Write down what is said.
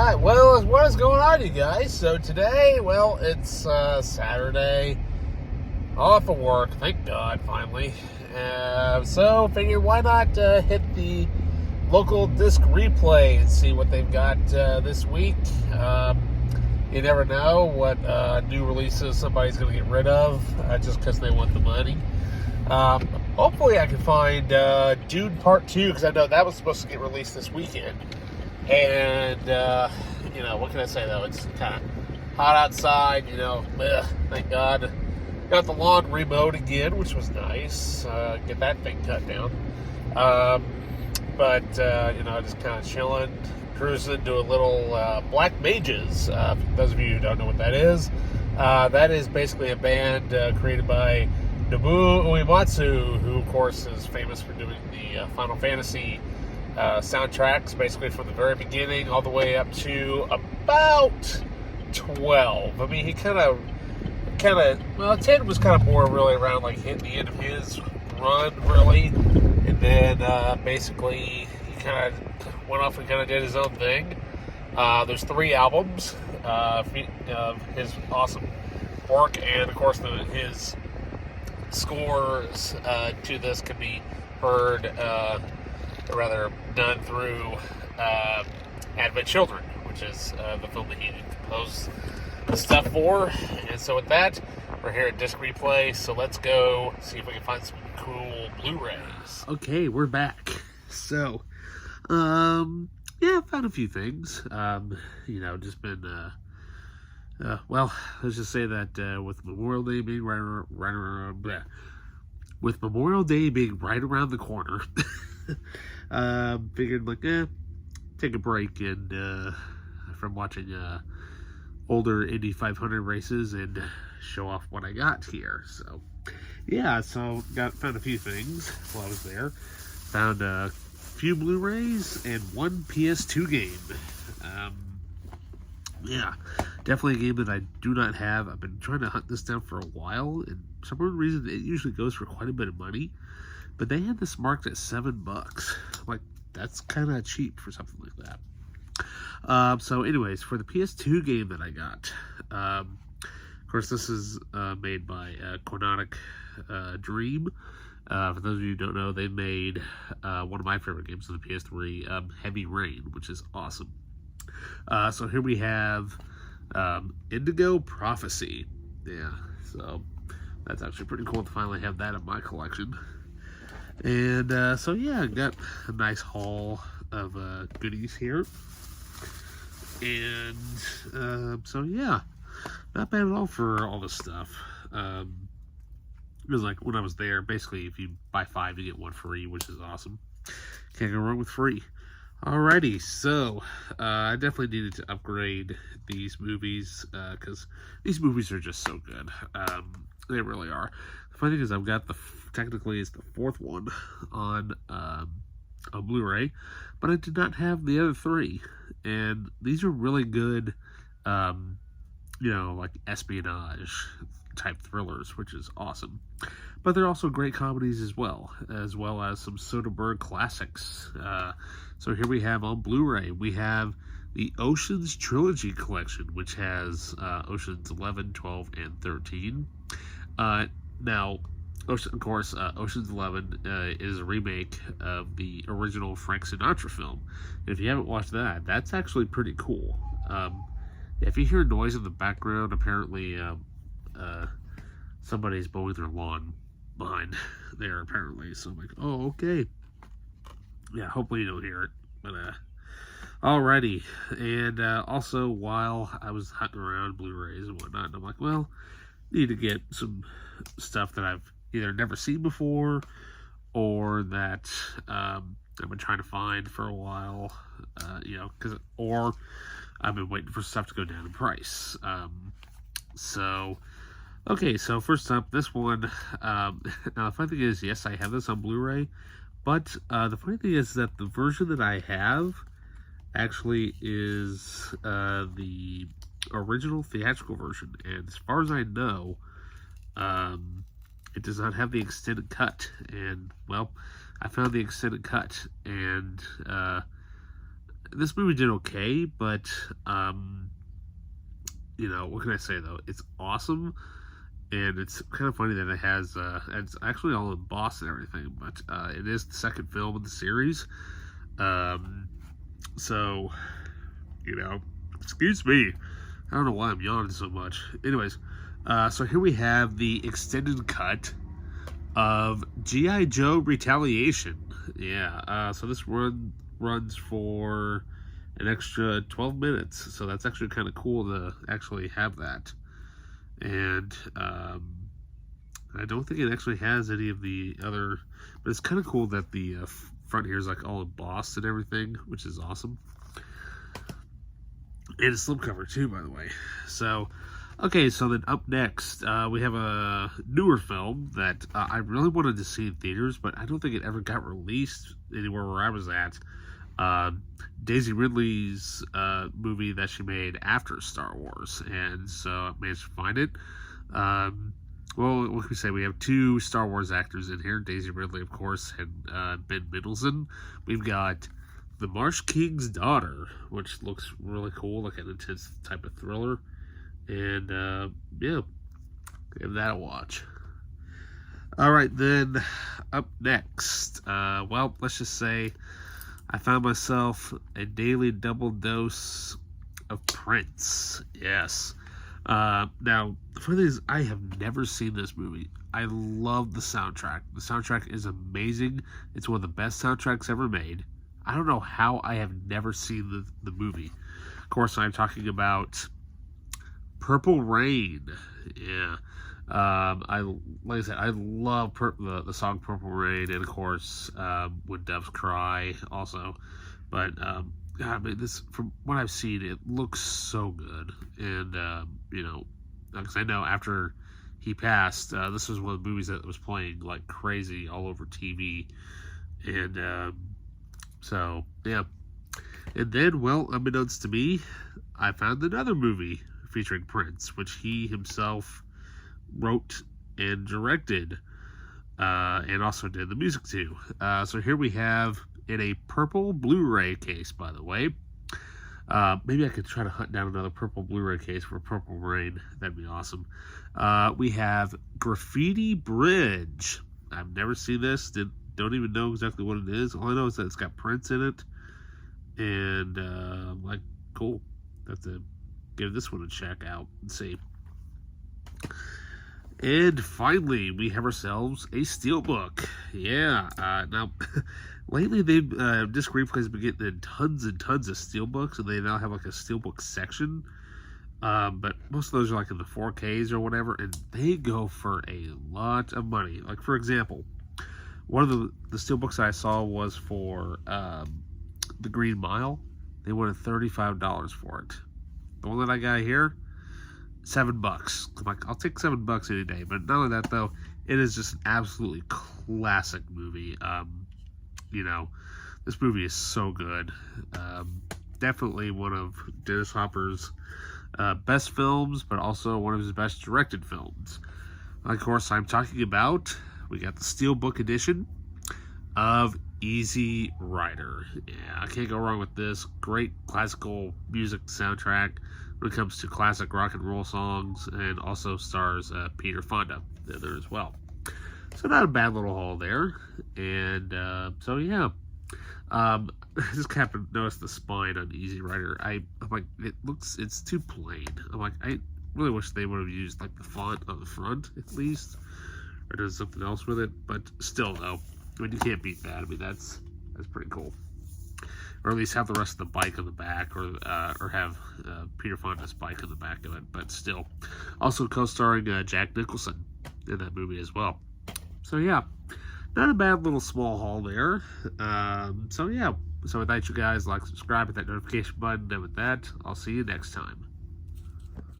Alright, well, what is going on, you guys? So today, well, it's Saturday, off of work, thank God, finally. So figured why not hit the local disc replay and see what they've got this week. You never know what new releases somebody's going to get rid of just because they want the money. Hopefully I can find Dune Part 2, because I know that was supposed to get released this weekend. And, what can I say, though? It's kind of hot outside, thank God. Got the lawn remowed again, which was nice. Get that thing cut down. Just kind of chilling, cruising to a little Black Mages. For those of you who don't know what that is basically a band created by Nobuo Uematsu, who, of course, is famous for doing the Final Fantasy soundtracks, basically from the very beginning all the way up to about 12. I mean, he kind of, 10 was kind of more really around like hitting the end of his run, really, and then basically he kind of went off and kind of did his own thing. There's 3 albums of his awesome work, and of course his scores to this can be heard, done through Advent Children, which is the film that he composed the stuff for. And so with that, we're here at Disc Replay, so let's go see if we can find some cool Blu-rays. Okay, we're back. So, found a few things. Just been, let's just say that with Memorial Day being right around the corner, figured take a break and from watching older Indy 500 races and show off what I got here. So found a few things while I was there. Found a few Blu-rays and 1 PS2 game. Definitely a game that I do not have. I've been trying to hunt this down for a while, and for some reason it usually goes for quite a bit of money. But they had this marked at $7. Like, that's kind of cheap for something like that. So anyways, for the PS2 game that I got, of course, this is made by Quantic Dream. For those of you who don't know, they made one of my favorite games on the PS3, Heavy Rain, which is awesome. So here we have Indigo Prophecy. Yeah, so that's actually pretty cool to finally have that in my collection. And got a nice haul of goodies here. And not bad at all for all this stuff. It was like when I was there, basically if you buy 5 you get 1 free, which is awesome. Can't go wrong with free. Alrighty, so I definitely needed to upgrade these movies because these movies are just so good. They really are. The funny thing is, I've got technically it's the 4th one on a Blu-ray, but I did not have the other 3, and these are really good, like espionage type thrillers, which is awesome. But they're also great comedies as well as some Soderbergh classics. So here we have on Blu-ray, we have the Oceans Trilogy Collection, which has Oceans 11, 12, and 13. Now, Oceans 11 is a remake of the original Frank Sinatra film. And if you haven't watched that, that's actually pretty cool. If you hear noise in the background, apparently somebody's mowing their lawn behind there, apparently. So I'm like, oh, okay. Yeah, hopefully you don't hear it. But, alrighty. And also, while I was hunting around Blu-rays and whatnot, I'm like, well, need to get some stuff that I've either never seen before or that I've been trying to find for a while, or I've been waiting for stuff to go down in price. So first up, this one. Now, the funny thing is, yes, I have this on Blu-ray, but the funny thing is that the version that I have actually is the original theatrical version, and as far as I know, it does not have the extended cut. And well, I found the extended cut, and this movie did okay, but what can I say though? It's awesome, and it's kind of funny that it has it's actually all in Boston and everything, but it is the second film in the series. Um, so excuse me, I don't know why I'm yawning so much. Anyways, so here we have the extended cut of G.I. Joe Retaliation. Yeah, so this runs for an extra 12 minutes, so that's actually kind of cool to actually have that. And I don't think it actually has any of the other, but it's kind of cool that the front here is like all embossed and everything, which is awesome. And a slipcover too, by the way. So, okay, so then up next, we have a newer film that I really wanted to see in theaters, but I don't think it ever got released anywhere where I was at. Daisy Ridley's movie that she made after Star Wars, and so I managed to find it. Well, what can we say? We have two Star Wars actors in here. Daisy Ridley, of course, and Ben Mendelsohn. We've got The Marsh King's Daughter, which looks really cool, like an intense type of thriller. And, yeah, give that a watch. All right, then, up next. Well, let's just say I found myself a daily double dose of Prince. Yes. Now, the funny thing is, I have never seen this movie. I love the soundtrack. The soundtrack is amazing. It's one of the best soundtracks ever made. I don't know how I have never seen the movie. Of course, I'm talking about Purple Rain. Yeah. Like I said, I love the song Purple Rain, and of course, When Doves Cry also. But God, I mean, this, from what I've seen, it looks so good. And because I know after he passed, this was one of the movies that was playing like crazy all over TV. And so yeah. And then, well, unbeknownst to me, I found another movie featuring Prince, which he himself wrote and directed, and also did the music to. So here we have, in a purple Blu-ray case, by the way. Maybe I could try to hunt down another purple Blu-ray case for Purple Rain. That'd be awesome. We have Graffiti Bridge. I've never seen this. Don't even know exactly what it is. All I know is that it's got Prince in it. And, cool. Have to give this one a check out and see. And finally, we have ourselves a steelbook. Yeah. Now, lately, Disc Replay has been getting tons and tons of steelbooks, and they now have like a steelbook section. But most of those are like in the 4Ks or whatever, and they go for a lot of money. Like, for example, one of the steelbooks I saw was for The Green Mile. They wanted $35 for it. The one that I got here, $7. I'm like, I'll take $7 any day. But not only that, though, it is just an absolutely classic movie. This movie is so good. Definitely one of Dennis Hopper's best films, but also one of his best directed films. Of course, I'm talking about, we got the Steelbook edition of Easy Rider. Yeah, I can't go wrong with this. Great classical music soundtrack when it comes to classic rock and roll songs, and also stars Peter Fonda there as well. So not a bad little haul there. And so yeah, I just happened to notice the spine on Easy Rider. I'm like, it's too plain. I'm like, I really wish they would have used like the font on the front at least, or done something else with it. But still, though, I mean, you can't beat that. I mean, that's pretty cool. Or at least have the rest of the bike on the back, or have Peter Fonda's bike on the back of it. But still, also co-starring Jack Nicholson in that movie as well. So yeah, not a bad little small haul there. So yeah, so with that, you guys like, subscribe, hit that notification button, and with that, I'll see you next time.